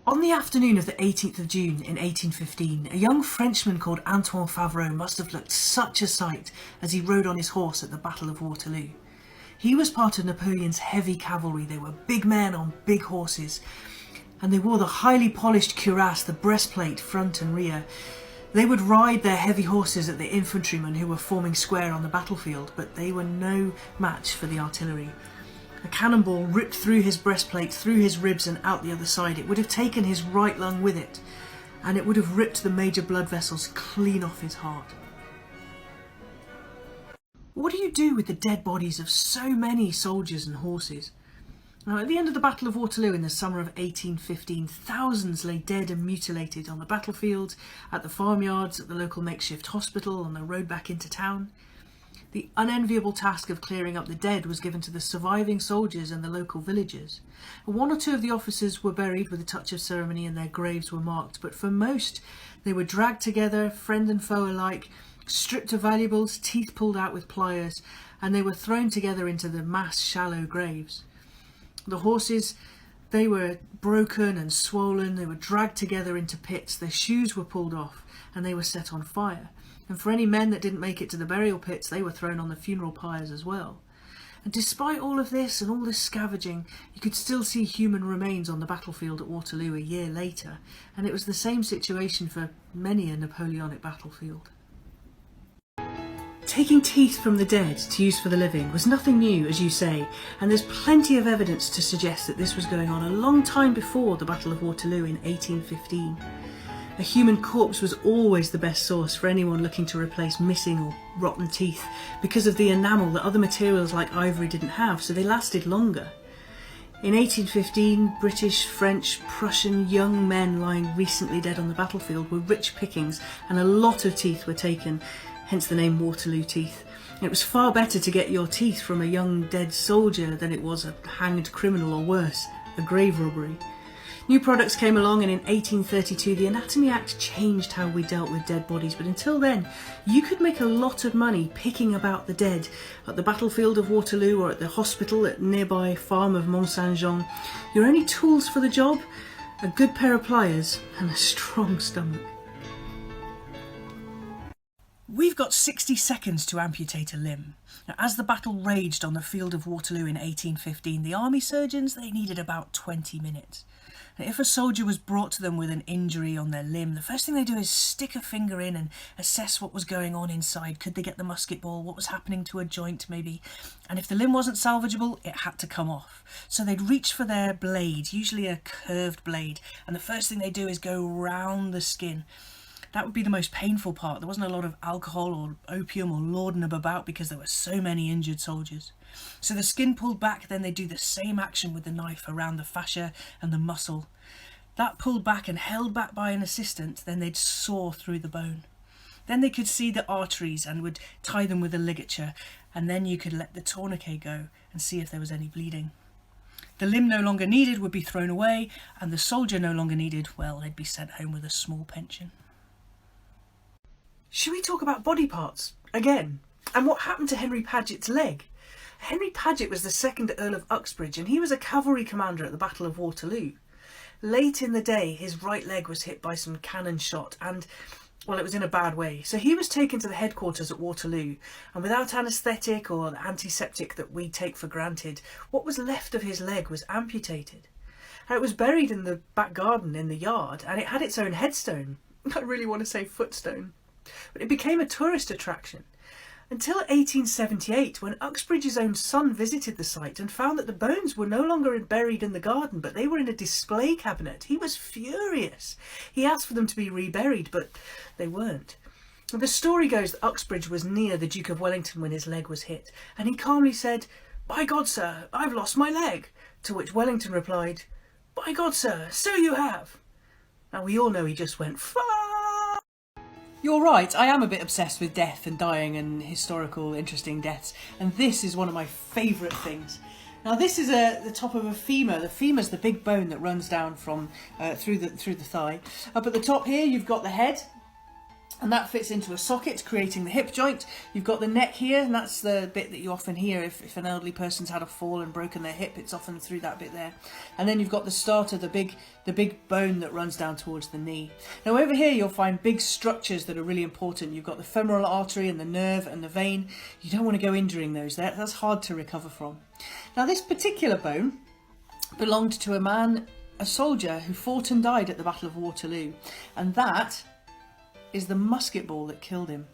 On the afternoon of the 18th of June in 1815, a young Frenchman called Antoine Favreau must have looked such a sight as he rode on his horse at the Battle of Waterloo. He was part of Napoleon's heavy cavalry. They were big men on big horses, and they wore the highly polished cuirass, the breastplate, front and rear. They would ride their heavy horses at the infantrymen who were forming square on the battlefield, but they were no match for the artillery. A cannonball ripped through his breastplate, through his ribs and out the other side. It would have taken his right lung with it, and it would have ripped the major blood vessels clean off his heart. What do you do with the dead bodies of so many soldiers and horses? Now, at the end of the Battle of Waterloo in the summer of 1815, thousands lay dead and mutilated on the battlefield, at the farmyards, at the local makeshift hospital, on the road back into town. The unenviable task of clearing up the dead was given to the surviving soldiers and the local villagers. One or two of the officers were buried with a touch of ceremony and their graves were marked, but for most they were dragged together, friend and foe alike, stripped of valuables, teeth pulled out with pliers, and they were thrown together into the mass shallow graves. The horses, they were broken and swollen, they were dragged together into pits, their shoes were pulled off and they were set on fire. And for any men that didn't make it to the burial pits, they were thrown on the funeral pyres as well. And despite all of this and all this scavenging, you could still see human remains on the battlefield at Waterloo a year later, and it was the same situation for many a Napoleonic battlefield. Taking teeth from the dead to use for the living was nothing new, as you say, and there's plenty of evidence to suggest that this was going on a long time before the Battle of Waterloo in 1815. A human corpse was always the best source for anyone looking to replace missing or rotten teeth because of the enamel that other materials like ivory didn't have, so they lasted longer. In 1815, British, French, Prussian young men lying recently dead on the battlefield were rich pickings, and a lot of teeth were taken, hence the name Waterloo teeth. It was far better to get your teeth from a young dead soldier than it was a hanged criminal, or worse, a grave robbery. New products came along, and in 1832 the Anatomy Act changed how we dealt with dead bodies, but until then you could make a lot of money picking about the dead at the battlefield of Waterloo or at the hospital at nearby farm of Mont Saint-Jean. Your only tools for the job? A good pair of pliers and a strong stomach. We've got 60 seconds to amputate a limb. Now, as the battle raged on the field of Waterloo in 1815, the army surgeons, they needed about 20 minutes. Now, if a soldier was brought to them with an injury on their limb, the first thing they do is stick a finger in and assess what was going on inside. Could they get the musket ball? What was happening to a joint, maybe? And if the limb wasn't salvageable, it had to come off. So they'd reach for their blade, usually a curved blade, and the first thing they do is go round the skin. That would be the most painful part. There wasn't a lot of alcohol or opium or laudanum about because there were so many injured soldiers. So the skin pulled back, then they do the same action with the knife around the fascia and the muscle. That pulled back and held back by an assistant, then they'd saw through the bone. Then they could see the arteries and would tie them with a ligature, and then you could let the tourniquet go and see if there was any bleeding. The limb no longer needed would be thrown away, and the soldier no longer needed, well, they'd be sent home with a small pension. Should we talk about body parts again? And what happened to Henry Padgett's leg? Henry Padgett was the second Earl of Uxbridge, and he was a cavalry commander at the Battle of Waterloo. Late in the day, his right leg was hit by some cannon shot, and, well, it was in a bad way. So he was taken to the headquarters at Waterloo, and without anaesthetic or the antiseptic that we take for granted, what was left of his leg was amputated. And it was buried in the back garden in the yard, and it had its own headstone. I really want to say footstone. But it became a tourist attraction until 1878, when Uxbridge's own son visited the site and found that the bones were no longer buried in the garden, but they were in a display cabinet. He was furious. He asked for them to be reburied, but they weren't. The story goes that Uxbridge was near the Duke of Wellington when his leg was hit, and he calmly said, "By God, sir, I've lost my leg," to which Wellington replied, "By God, sir, so you have." Now we all know he just went, "Fuck!" You're right, I am a bit obsessed with death and dying and historical, interesting deaths, and this is one of my favourite things. Now this is the top of a femur. The femur's the big bone that runs down from through the thigh. Up at the top here you've got the head, and that fits into a socket, creating the hip joint. You've got the neck here, and that's the bit that you often hear if an elderly person's had a fall and broken their hip, it's often through that bit there. And then you've got the starter, the big bone that runs down towards the knee. Now over here you'll find big structures that are really important. You've got the femoral artery and the nerve and the vein. You don't want to go injuring those. That's hard to recover from. Now this particular bone belonged to a soldier who fought and died at the Battle of Waterloo, and that is the musket ball that killed him.